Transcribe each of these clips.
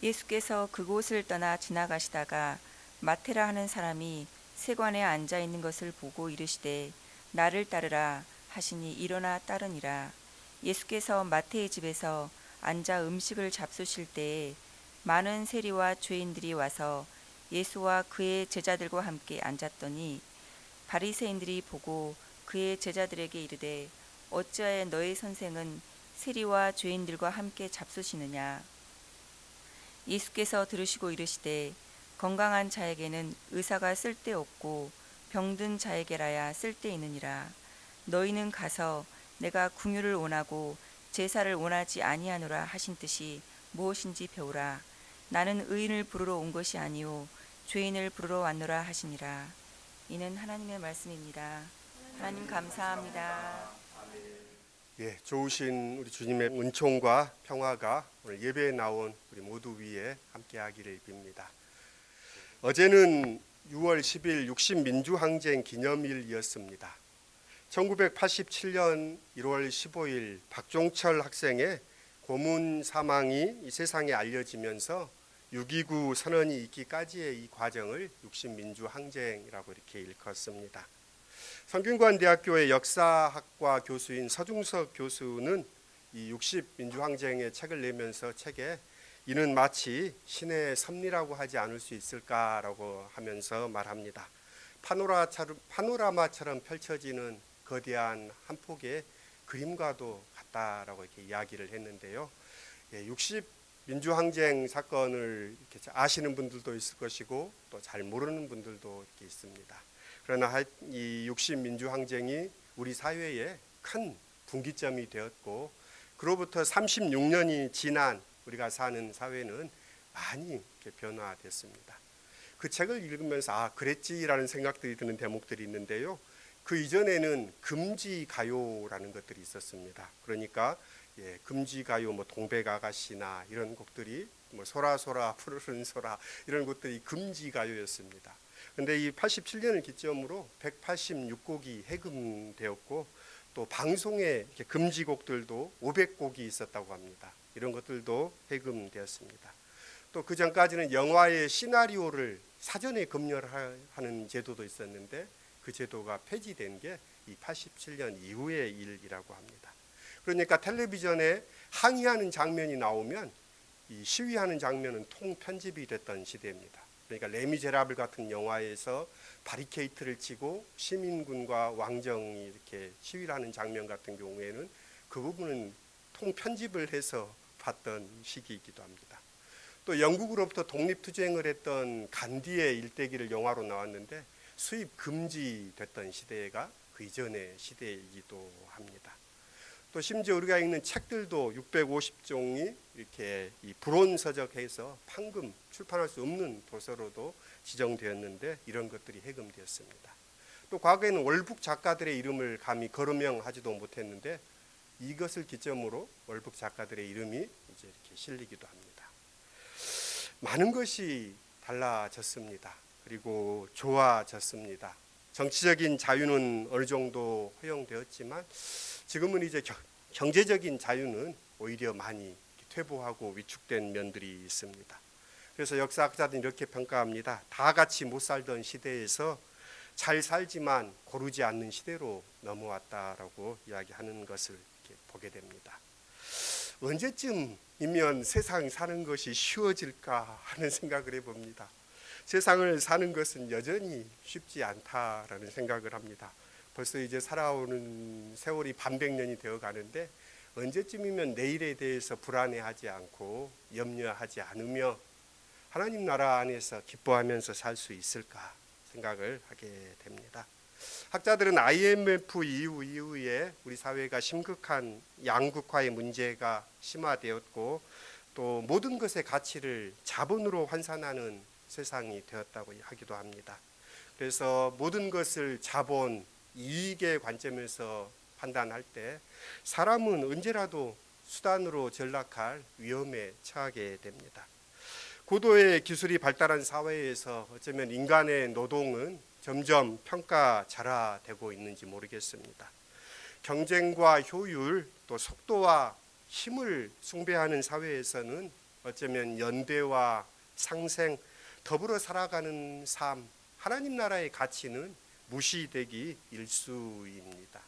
예수께서 그곳을 떠나 지나가시다가 마테라 하는 사람이 세관에 앉아 있는 것을 보고 이르시되 나를 따르라 하시니 일어나 따르니라. 예수께서 마태의 집에서 앉아 음식을 잡수실 때에 많은 세리와 죄인들이 와서 예수와 그의 제자들과 함께 앉았더니 바리새인들이 보고 그의 제자들에게 이르되 어찌하여 너희 선생은 세리와 죄인들과 함께 잡수시느냐. 예수께서 들으시고 이르시되 건강한 자에게는 의사가 쓸데없고 병든 자에게라야 쓸데있느니라. 너희는 가서 내가 궁유를 원하고 제사를 원하지 아니하노라 하신 뜻이 무엇인지 배우라. 나는 의인을 부르러 온 것이 아니요 죄인을 부르러 왔노라 하시니라. 이는 하나님의 말씀입니다. 하나님 감사합니다. 좋으신 우리 주님의 은총과 평화가 오늘 예배에 나온 우리 모두 위에 함께하기를 빕니다. 어제는 6월 10일 60민주항쟁 기념일이었습니다. 1987년 1월 15일 박종철 학생의 고문 사망이 이 세상에 알려지면서 6.29 선언이 있기까지의 이 과정을 60민주항쟁이라고 이렇게 일컫습니다. 성균관대학교의 역사학과 교수인 서중석 교수는 이 60민주항쟁의 책을 내면서 책에 이는 마치 신의 섭리라고 하지 않을 수 있을까라고 하면서 말합니다. 파노라마처럼 펼쳐지는 거대한 한 폭의 그림과도 같다라고 이렇게 이야기를 했는데요. 60민주항쟁 사건을 이렇게 아시는 분들도 있을 것이고 또 잘 모르는 분들도 이렇게 있습니다. 그러나 이 60민주항쟁이 우리 사회에 큰 분기점이 되었고 그로부터 36년이 지난 우리가 사는 사회는 많이 변화됐습니다. 그 책을 읽으면서 그랬지라는 생각들이 드는 대목들이 있는데요. 그 이전에는 금지가요라는 것들이 있었습니다. 그러니까 금지가요 동백아가씨나 이런 곡들이 소라소라 푸르른 소라 이런 것들이 금지가요였습니다. 그런데 이 87년을 기점으로 186곡이 해금되었고 또 방송에 금지곡들도 500곡이 있었다고 합니다. 이런 것들도 해금되었습니다. 또 그 전까지는 영화의 시나리오를 사전에 검열하는 제도도 있었는데 그 제도가 폐지된 게 이 87년 이후의 일이라고 합니다. 그러니까 텔레비전에 항의하는 장면이 나오면 이 시위하는 장면은 통편집이 됐던 시대입니다. 그러니까 레미제라블 같은 영화에서 바리케이트를 치고 시민군과 왕정이 이렇게 시위를 하는 장면 같은 경우에는 그 부분은 통편집을 해서 봤던 시기이기도 합니다. 또 영국으로부터 독립투쟁을 했던 간디의 일대기를 영화로 나왔는데 수입 금지됐던 시대가 그 이전의 시대이기도 합니다. 또 심지어 우리가 읽는 책들도 650종이 이렇게 이 불온서적해서 판금 출판할 수 없는 도서로도 지정되었는데 이런 것들이 해금되었습니다. 또 과거에는 월북 작가들의 이름을 감히 거명하지도 못했는데 이것을 기점으로 월북 작가들의 이름이 이제 이렇게 실리기도 합니다. 많은 것이 달라졌습니다. 그리고 좋아졌습니다. 정치적인 자유는 어느 정도 허용되었지만 지금은 이제 경제적인 자유는 오히려 많이 퇴보하고 위축된 면들이 있습니다. 그래서 역사학자들은 이렇게 평가합니다. 다 같이 못 살던 시대에서 잘 살지만 고르지 않는 시대로 넘어왔다라고 이야기하는 것을 이렇게 보게 됩니다. 언제쯤이면 세상 사는 것이 쉬워질까 하는 생각을 해봅니다. 세상을 사는 것은 여전히 쉽지 않다라는 생각을 합니다. 벌써 이제 살아오는 세월이 반백년이 되어 가는데 언제쯤이면 내일에 대해서 불안해하지 않고 염려하지 않으며 하나님 나라 안에서 기뻐하면서 살 수 있을까 생각을 하게 됩니다. 학자들은 IMF 이후에 우리 사회가 심각한 양극화의 문제가 심화되었고 또 모든 것의 가치를 자본으로 환산하는 세상이 되었다고 하기도 합니다. 그래서 모든 것을 자본, 이익의 관점에서 판단할 때 사람은 언제라도 수단으로 전락할 위험에 처하게 됩니다. 고도의 기술이 발달한 사회에서 어쩌면 인간의 노동은 점점 평가절하되고 있는지 모르겠습니다. 경쟁과 효율 또 속도와 힘을 숭배하는 사회에서는 어쩌면 연대와 상생, 더불어 살아가는 삶, 하나님 나라의 가치는 무시되기 일쑤입니다.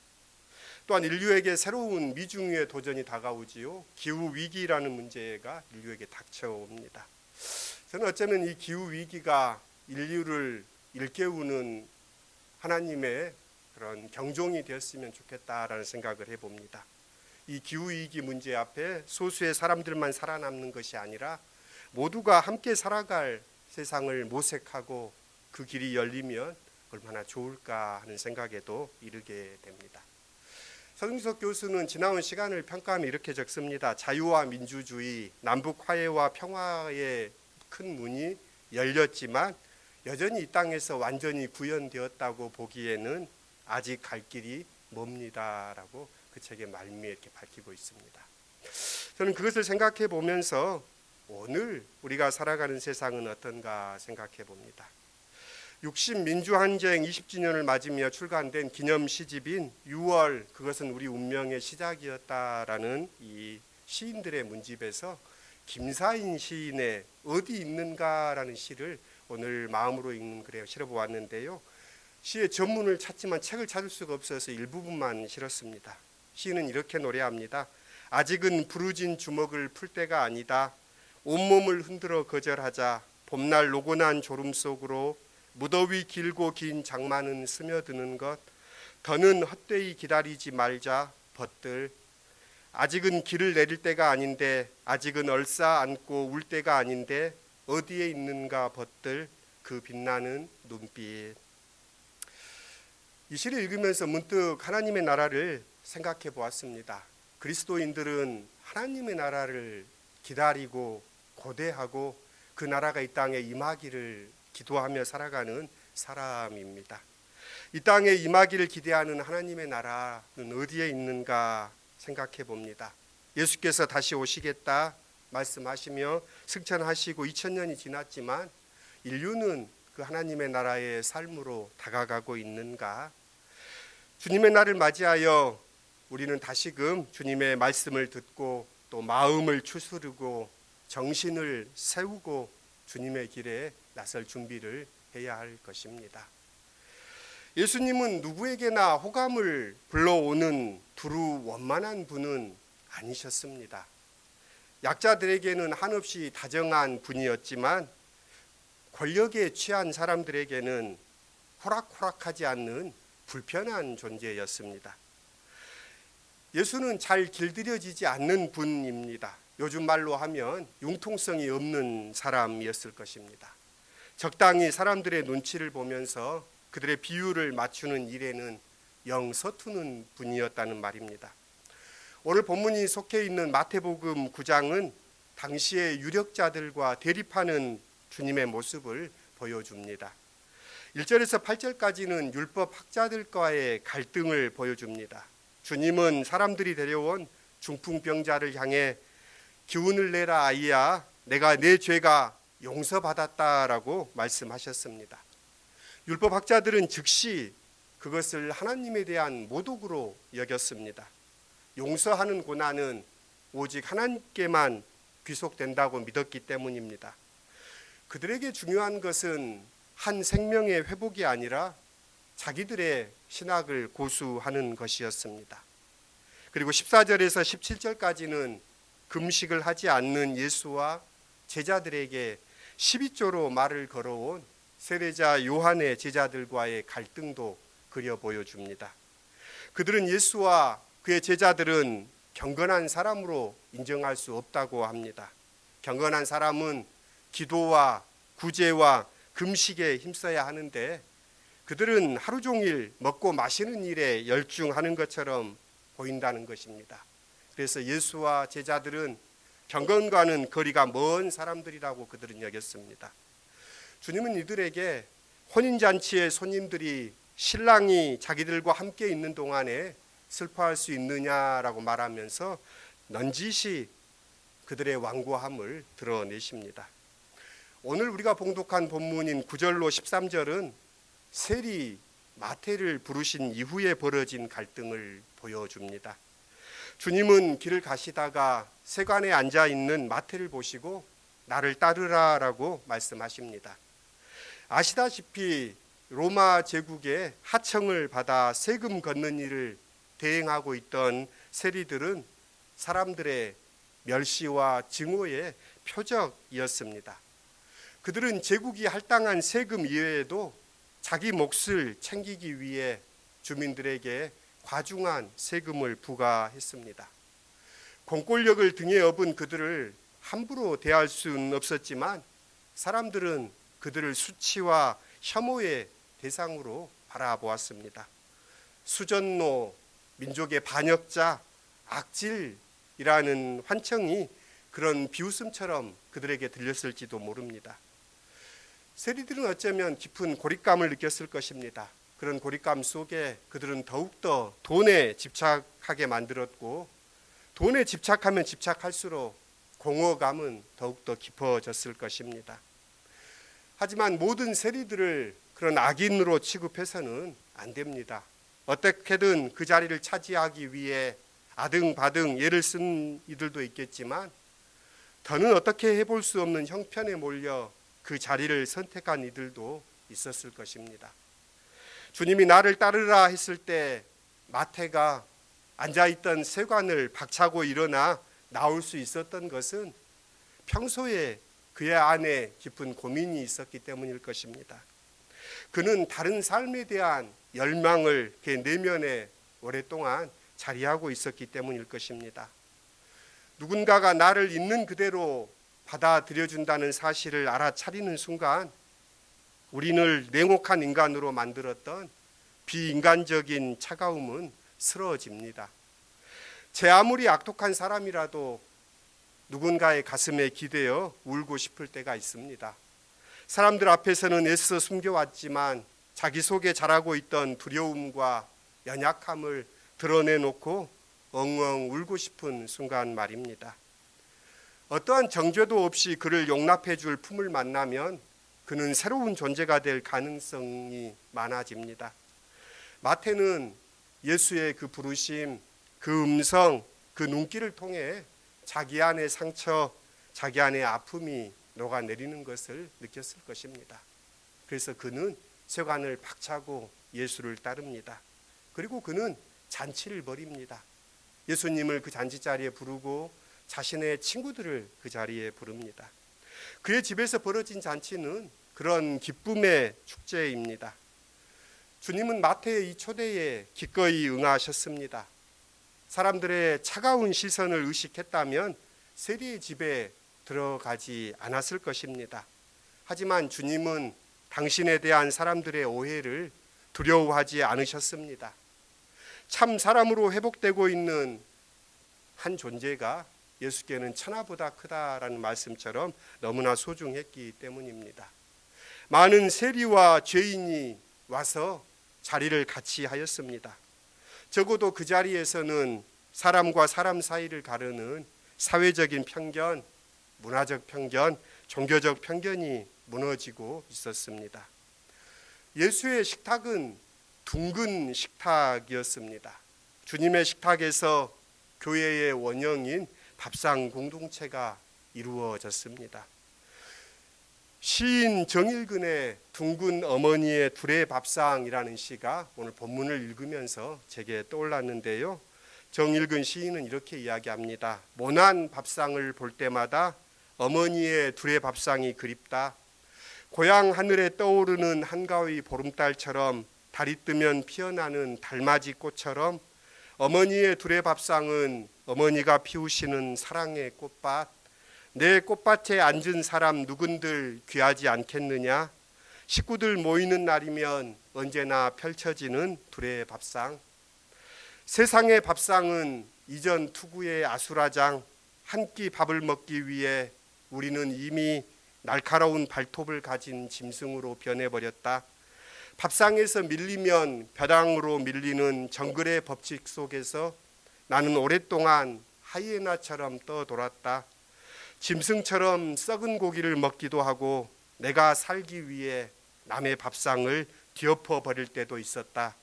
또한 인류에게 새로운 미중의 도전이 다가오지요. 기후위기라는 문제가 인류에게 닥쳐옵니다. 저는 어쩌면 이 기후위기가 인류를 일깨우는 하나님의 그런 경종이 되었으면 좋겠다라는 생각을 해봅니다. 이 기후위기 문제 앞에 소수의 사람들만 살아남는 것이 아니라 모두가 함께 살아갈 세상을 모색하고 그 길이 열리면 얼마나 좋을까 하는 생각에도 이르게 됩니다. 서승석 교수는 지나온 시간을 평가하며 이렇게 적습니다. 자유와 민주주의, 남북 화해와 평화의 큰 문이 열렸지만 여전히 이 땅에서 완전히 구현되었다고 보기에는 아직 갈 길이 멉니다라고 그 책의 말미에 이렇게 밝히고 있습니다. 저는 그것을 생각해 보면서 오늘 우리가 살아가는 세상은 어떤가 생각해 봅니다. 60민주항쟁 20주년을 맞으며 출간된 기념 시집인 6월 그것은 우리 운명의 시작이었다라는 이 시인들의 문집에서 김사인 시인의 어디 있는가라는 시를 오늘 마음으로 읽는 글에 실어보았는데요. 시의 전문을 찾지만 책을 찾을 수가 없어서 일부분만 실었습니다. 시인은 이렇게 노래합니다. 아직은 부르진 주먹을 풀 때가 아니다. 온몸을 흔들어 거절하자. 봄날 노곤한 졸음 속으로 무더위 길고 긴 장마는 스며드는 것. 더는 헛되이 기다리지 말자 벗들. 아직은 길을 내릴 때가 아닌데 아직은 얼싸 안고 울 때가 아닌데 어디에 있는가 벗들 그 빛나는 눈빛. 이 시를 읽으면서 문득 하나님의 나라를 생각해 보았습니다. 그리스도인들은 하나님의 나라를 기다리고 고대하고 그 나라가 이 땅에 임하기를 기도하며 살아가는 사람입니다. 이 땅에 임하기를 기대하는 하나님의 나라는 어디에 있는가 생각해 봅니다. 예수께서 다시 오시겠다 말씀하시며 승천하시고 2000년이 지났지만 인류는 그 하나님의 나라의 삶으로 다가가고 있는가? 주님의 날을 맞이하여 우리는 다시금 주님의 말씀을 듣고 또 마음을 추스르고 정신을 세우고 주님의 길에 나설 준비를 해야 할 것입니다. 예수님은 누구에게나 호감을 불러오는 두루 원만한 분은 아니셨습니다. 약자들에게는 한없이 다정한 분이었지만 권력에 취한 사람들에게는 호락호락하지 않는 불편한 존재였습니다. 예수는 잘 길들여지지 않는 분입니다. 요즘 말로 하면 융통성이 없는 사람이었을 것입니다. 적당히 사람들의 눈치를 보면서 그들의 비율을 맞추는 일에는 영 서투는 분이었다는 말입니다. 오늘 본문이 속해 있는 마태복음 9장은 당시의 유력자들과 대립하는 주님의 모습을 보여줍니다. 1절에서 8절까지는 율법 학자들과의 갈등을 보여줍니다. 주님은 사람들이 데려온 중풍병자를 향해 기운을 내라 아이야, 내가 내 죄가 용서받았다라고 말씀하셨습니다. 율법 학자들은 즉시 그것을 하나님에 대한 모독으로 여겼습니다. 용서하는 고난은 오직 하나님께만 귀속된다고 믿었기 때문입니다. 그들에게 중요한 것은 한 생명의 회복이 아니라 자기들의 신학을 고수하는 것이었습니다. 그리고 14절에서 17절까지는 금식을 하지 않는 예수와 제자들에게 12조로 말을 걸어온 세례자 요한의 제자들과의 갈등도 그려 보여줍니다. 그들은 예수와 그의 제자들은 경건한 사람으로 인정할 수 없다고 합니다. 경건한 사람은 기도와 구제와 금식에 힘써야 하는데 그들은 하루 종일 먹고 마시는 일에 열중하는 것처럼 보인다는 것입니다. 그래서 예수와 제자들은 경건과는 거리가 먼 사람들이라고 그들은 여겼습니다. 주님은 이들에게 혼인잔치의 손님들이 신랑이 자기들과 함께 있는 동안에 슬퍼할 수 있느냐라고 말하면서 넌지시 그들의 완고함을 드러내십니다. 오늘 우리가 봉독한 본문인 9절로 13절은 세리 마태를 부르신 이후에 벌어진 갈등을 보여줍니다. 주님은 길을 가시다가 세관에 앉아 있는 마태를 보시고 나를 따르라라고 말씀하십니다. 아시다시피 로마 제국의 하청을 받아 세금 걷는 일을 대행하고 있던 세리들은 사람들의 멸시와 증오의 표적이었습니다. 그들은 제국이 할당한 세금 이외에도 자기 몫을 챙기기 위해 주민들에게 과중한 세금을 부과했습니다. 공권력을 등에 업은 그들을 함부로 대할 수는 없었지만 사람들은 그들을 수치와 혐오의 대상으로 바라보았습니다. 수전노, 민족의 반역자, 악질이라는 환청이 그런 비웃음처럼 그들에게 들렸을지도 모릅니다. 세리들은 어쩌면 깊은 고립감을 느꼈을 것입니다. 그런 고립감 속에 그들은 더욱더 돈에 집착하게 만들었고, 돈에 집착하면 집착할수록 공허감은 더욱더 깊어졌을 것입니다. 하지만 모든 세리들을 그런 악인으로 취급해서는 안 됩니다. 어떻게든 그 자리를 차지하기 위해 아등바등 예를 쓴 이들도 있겠지만, 더는 어떻게 해볼 수 없는 형편에 몰려 그 자리를 선택한 이들도 있었을 것입니다. 주님이 나를 따르라 했을 때 마태가 앉아있던 세관을 박차고 일어나 나올 수 있었던 것은 평소에 그의 안에 깊은 고민이 있었기 때문일 것입니다. 그는 다른 삶에 대한 열망을 그의 내면에 오랫동안 자리하고 있었기 때문일 것입니다. 누군가가 나를 있는 그대로 받아들여준다는 사실을 알아차리는 순간 우리를 냉혹한 인간으로 만들었던 비인간적인 차가움은 쓰러집니다. 제 아무리 악독한 사람이라도 누군가의 가슴에 기대어 울고 싶을 때가 있습니다. 사람들 앞에서는 애써 숨겨왔지만 자기 속에 자라고 있던 두려움과 연약함을 드러내놓고 엉엉 울고 싶은 순간 말입니다. 어떠한 정죄도 없이 그를 용납해 줄 품을 만나면 그는 새로운 존재가 될 가능성이 많아집니다. 마태는 예수의 그 부르심, 그 음성, 그 눈길을 통해 자기 안의 상처, 자기 안의 아픔이 녹아내리는 것을 느꼈을 것입니다. 그래서 그는 세관을 박차고 예수를 따릅니다. 그리고 그는 잔치를 벌입니다. 예수님을 그 잔치 자리에 부르고 자신의 친구들을 그 자리에 부릅니다. 그의 집에서 벌어진 잔치는 그런 기쁨의 축제입니다. 주님은 마태의 이 초대에 기꺼이 응하셨습니다. 사람들의 차가운 시선을 의식했다면 세리의 집에 들어가지 않았을 것입니다. 하지만 주님은 당신에 대한 사람들의 오해를 두려워하지 않으셨습니다. 참 사람으로 회복되고 있는 한 존재가 예수께는 천하보다 크다라는 말씀처럼 너무나 소중했기 때문입니다. 많은 세리와 죄인이 와서 자리를 같이 하였습니다. 적어도 그 자리에서는 사람과 사람 사이를 가르는 사회적인 편견, 문화적 편견, 종교적 편견이 무너지고 있었습니다. 예수의 식탁은 둥근 식탁이었습니다. 주님의 식탁에서 교회의 원형인 밥상 공동체가 이루어졌습니다. 시인 정일근의 둥근 어머니의 둘의 밥상이라는 시가 오늘 본문을 읽으면서 제게 떠올랐는데요. 정일근 시인은 이렇게 이야기합니다. 모난 밥상을 볼 때마다 어머니의 둘의 밥상이 그립다. 고향 하늘에 떠오르는 한가위 보름달처럼 달이 뜨면 피어나는 달맞이 꽃처럼 어머니의 둘의 밥상은 어머니가 피우시는 사랑의 꽃밭, 내 꽃밭에 앉은 사람 누군들 귀하지 않겠느냐? 식구들 모이는 날이면 언제나 펼쳐지는 둘의 밥상. 세상의 밥상은 이전 투구의 아수라장, 한 끼 밥을 먹기 위해 우리는 이미 날카로운 발톱을 가진 짐승으로 변해버렸다. 밥상에서 밀리면 벼랑으로 밀리는 정글의 법칙 속에서 나는 오랫동안 하이에나처럼 떠돌았다. 짐승처럼 썩은 고기를 먹기도 하고 내가 살기 위해 남의 밥상을 뒤엎어 버릴 때도 있었다.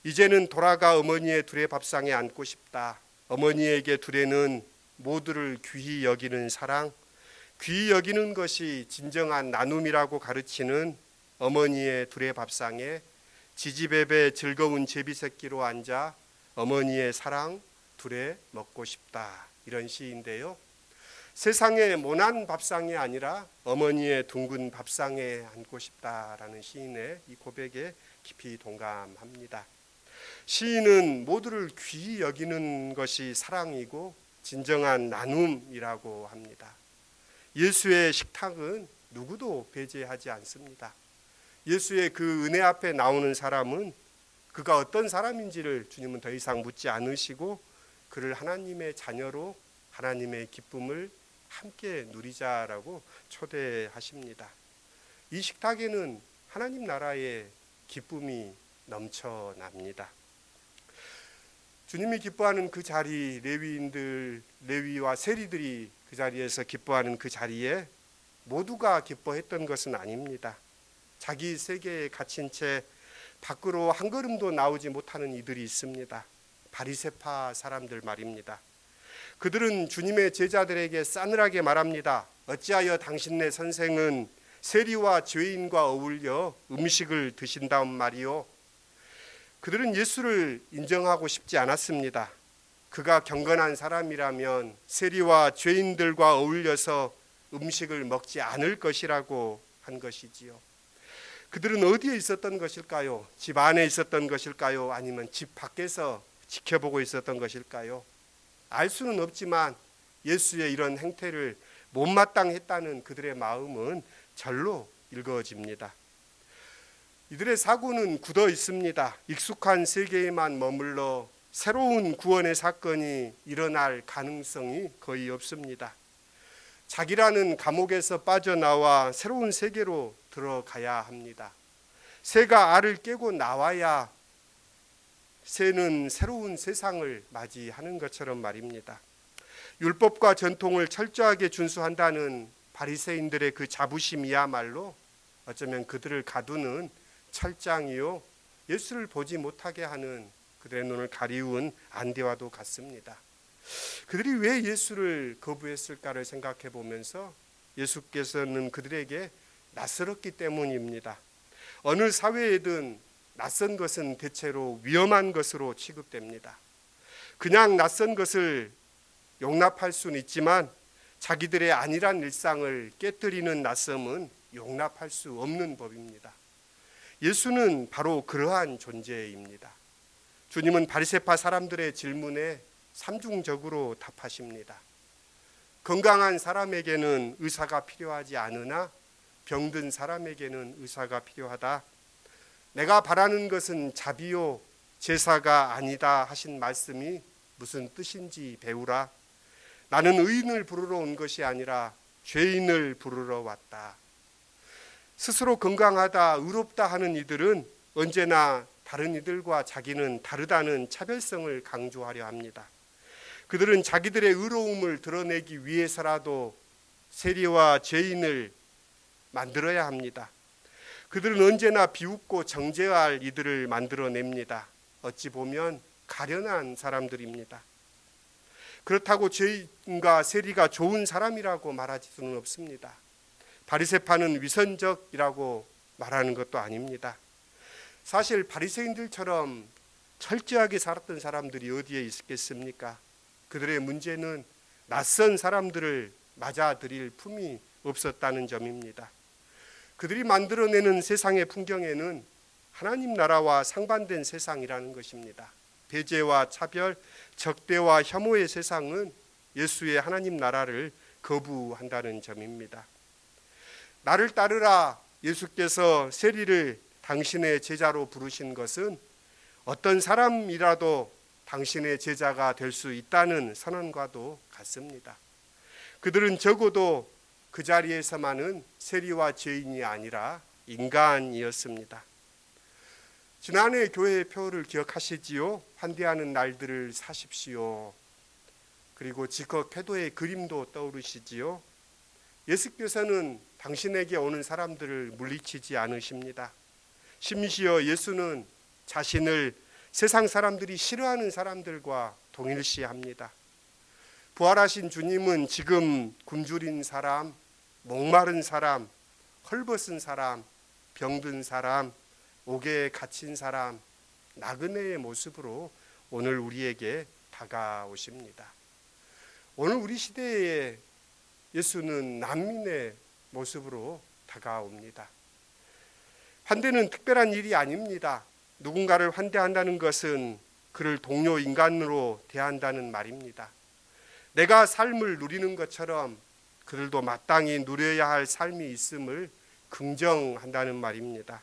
이제는 돌아가 어머니의 둘의 밥상에 앉고 싶다. 어머니에게 둘에는 모두를 귀히 여기는 사랑, 귀히 여기는 것이 진정한 나눔이라고 가르치는 어머니의 둘의 밥상에 지지배배 즐거운 제비새끼로 앉아 어머니의 사랑 둘에 먹고 싶다, 이런 시인데요. 세상의 모난 밥상이 아니라 어머니의 둥근 밥상에 앉고 싶다라는 시인의 이 고백에 깊이 동감합니다. 시인은 모두를 귀히 여기는 것이 사랑이고 진정한 나눔이라고 합니다. 예수의 식탁은 누구도 배제하지 않습니다. 예수의 그 은혜 앞에 나오는 사람은 그가 어떤 사람인지를 주님은 더 이상 묻지 않으시고 그를 하나님의 자녀로 하나님의 기쁨을 함께 누리자라고 초대하십니다. 이 식탁에는 하나님 나라의 기쁨이 넘쳐납니다. 주님이 기뻐하는 그 자리, 레위와 세리들이 그 자리에서 기뻐하는 그 자리에 모두가 기뻐했던 것은 아닙니다. 자기 세계에 갇힌 채 밖으로 한 걸음도 나오지 못하는 이들이 있습니다. 바리새파 사람들 말입니다. 그들은 주님의 제자들에게 싸늘하게 말합니다. 어찌하여 당신네 선생은 세리와 죄인과 어울려 음식을 드신다운 말이요. 그들은 예수를 인정하고 싶지 않았습니다. 그가 경건한 사람이라면 세리와 죄인들과 어울려서 음식을 먹지 않을 것이라고 한 것이지요. 그들은 어디에 있었던 것일까요? 집 안에 있었던 것일까요? 아니면 집 밖에서 지켜보고 있었던 것일까요? 알 수는 없지만 예수의 이런 행태를 못마땅했다는 그들의 마음은 절로 읽어집니다. 이들의 사고는 굳어 있습니다. 익숙한 세계에만 머물러 새로운 구원의 사건이 일어날 가능성이 거의 없습니다. 자기라는 감옥에서 빠져나와 새로운 세계로 들어가야 합니다. 새가 알을 깨고 나와야 새는 새로운 세상을 맞이하는 것처럼 말입니다. 율법과 전통을 철저하게 준수한다는 바리새인들의 그 자부심이야말로 어쩌면 그들을 가두는 철장이요, 예수를 보지 못하게 하는 그들의 눈을 가리운 안대와도 같습니다. 그들이 왜 예수를 거부했을까를 생각해 보면서 예수께서는 그들에게 낯설었기 때문입니다. 어느 사회에든 낯선 것은 대체로 위험한 것으로 취급됩니다. 그냥 낯선 것을 용납할 수는 있지만 자기들의 안일한 일상을 깨뜨리는 낯섦은 용납할 수 없는 법입니다. 예수는 바로 그러한 존재입니다. 주님은 바리새파 사람들의 질문에 삼중적으로 답하십니다. 건강한 사람에게는 의사가 필요하지 않으나 병든 사람에게는 의사가 필요하다. 내가 바라는 것은 자비요 제사가 아니다 하신 말씀이 무슨 뜻인지 배우라. 나는 의인을 부르러 온 것이 아니라 죄인을 부르러 왔다. 스스로 건강하다, 의롭다 하는 이들은 언제나 다른 이들과 자기는 다르다는 차별성을 강조하려 합니다. 그들은 자기들의 의로움을 드러내기 위해서라도 세리와 죄인을 만들어야 합니다. 그들은 언제나 비웃고 정죄할 이들을 만들어냅니다. 어찌 보면 가련한 사람들입니다. 그렇다고 죄인과 세리가 좋은 사람이라고 말할 수는 없습니다. 바리새파는 위선적이라고 말하는 것도 아닙니다. 사실 바리새인들처럼 철저하게 살았던 사람들이 어디에 있겠습니까? 그들의 문제는 낯선 사람들을 맞아들일 품이 없었다는 점입니다. 그들이 만들어내는 세상의 풍경에는 하나님 나라와 상반된 세상이라는 것입니다. 배제와 차별, 적대와 혐오의 세상은 예수의 하나님 나라를 거부한다는 점입니다. 나를 따르라, 예수께서 세리를 당신의 제자로 부르신 것은 어떤 사람이라도 당신의 제자가 될 수 있다는 선언과도 같습니다. 그들은 적어도 그 자리에서만은 세리와 죄인이 아니라 인간이었습니다. 지난해 교회의 표를 기억하시지요? 환대하는 날들을 사십시오. 그리고 지극 태도의 그림도 떠오르시지요? 예수께서는 당신에게 오는 사람들을 물리치지 않으십니다. 심지어 예수는 자신을 세상 사람들이 싫어하는 사람들과 동일시합니다. 부활하신 주님은 지금 굶주린 사람, 목마른 사람, 헐벗은 사람, 병든 사람, 옥에 갇힌 사람, 나그네의 모습으로 오늘 우리에게 다가오십니다. 오늘 우리 시대에 예수는 난민의 모습으로 다가옵니다. 환대는 특별한 일이 아닙니다. 누군가를 환대한다는 것은 그를 동료 인간으로 대한다는 말입니다. 내가 삶을 누리는 것처럼 그들도 마땅히 누려야 할 삶이 있음을 긍정한다는 말입니다.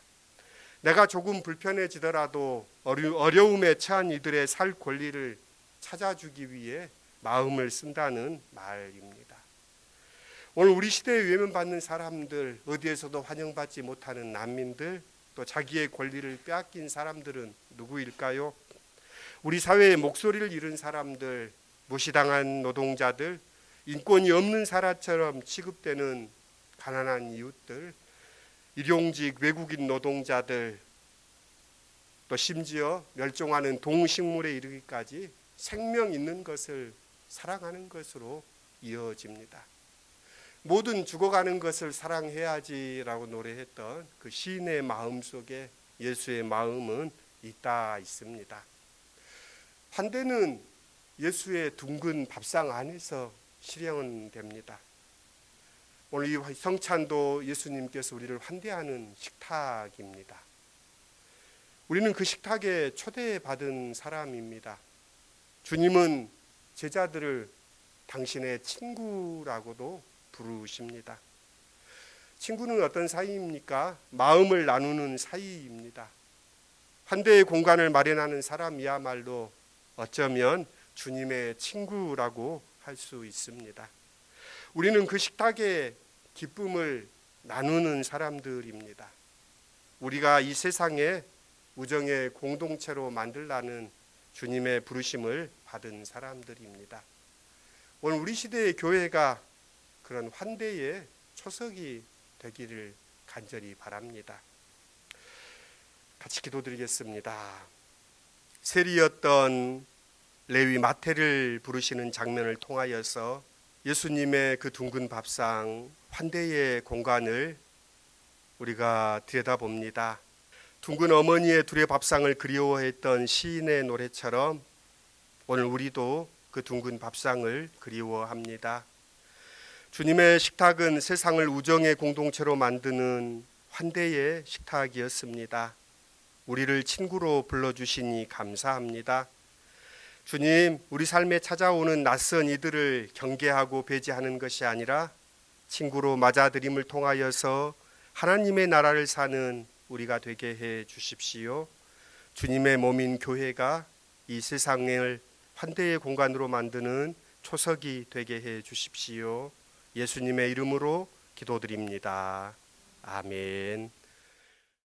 내가 조금 불편해지더라도 어려움에 처한 이들의 살 권리를 찾아주기 위해 마음을 쓴다는 말입니다. 오늘 우리 시대에 외면받는 사람들, 어디에서도 환영받지 못하는 난민들, 또 자기의 권리를 빼앗긴 사람들은 누구일까요? 우리 사회의 목소리를 잃은 사람들, 무시당한 노동자들, 인권이 없는 사람처럼 취급되는 가난한 이웃들, 일용직 외국인 노동자들, 또 심지어 멸종하는 동식물에 이르기까지 생명 있는 것을 사랑하는 것으로 이어집니다. 모든 죽어가는 것을 사랑해야지라고 노래했던 그 시인의 마음 속에 예수의 마음은 있습니다. 환대는 예수의 둥근 밥상 안에서 실현됩니다. 오늘 이 성찬도 예수님께서 우리를 환대하는 식탁입니다. 우리는 그 식탁에 초대받은 사람입니다. 주님은 제자들을 당신의 친구라고도 부르십니다. 친구는 어떤 사이입니까? 마음을 나누는 사이입니다. 환대의 공간을 마련하는 사람이야말로 어쩌면 주님의 친구라고 할 수 있습니다. 우리는 그 식탁의 기쁨을 나누는 사람들입니다. 우리가 이 세상에 우정의 공동체로 만들라는 주님의 부르심을 받은 사람들입니다. 오늘 우리 시대의 교회가 그런 환대의 초석이 되기를 간절히 바랍니다. 같이 기도드리겠습니다. 세리였던 레위 마태를 부르시는 장면을 통하여서 예수님의 그 둥근 밥상, 환대의 공간을 우리가 들여다봅니다. 둥근 어머니의 둘의 밥상을 그리워했던 시인의 노래처럼 오늘 우리도 그 둥근 밥상을 그리워합니다. 주님의 식탁은 세상을 우정의 공동체로 만드는 환대의 식탁이었습니다. 우리를 친구로 불러주시니 감사합니다. 주님, 우리 삶에 찾아오는 낯선 이들을 경계하고 배제하는 것이 아니라 친구로 맞아들임을 통하여서 하나님의 나라를 사는 우리가 되게 해 주십시오. 주님의 몸인 교회가 이 세상을 환대의 공간으로 만드는 초석이 되게 해 주십시오. 예수님의 이름으로 기도드립니다. 아멘.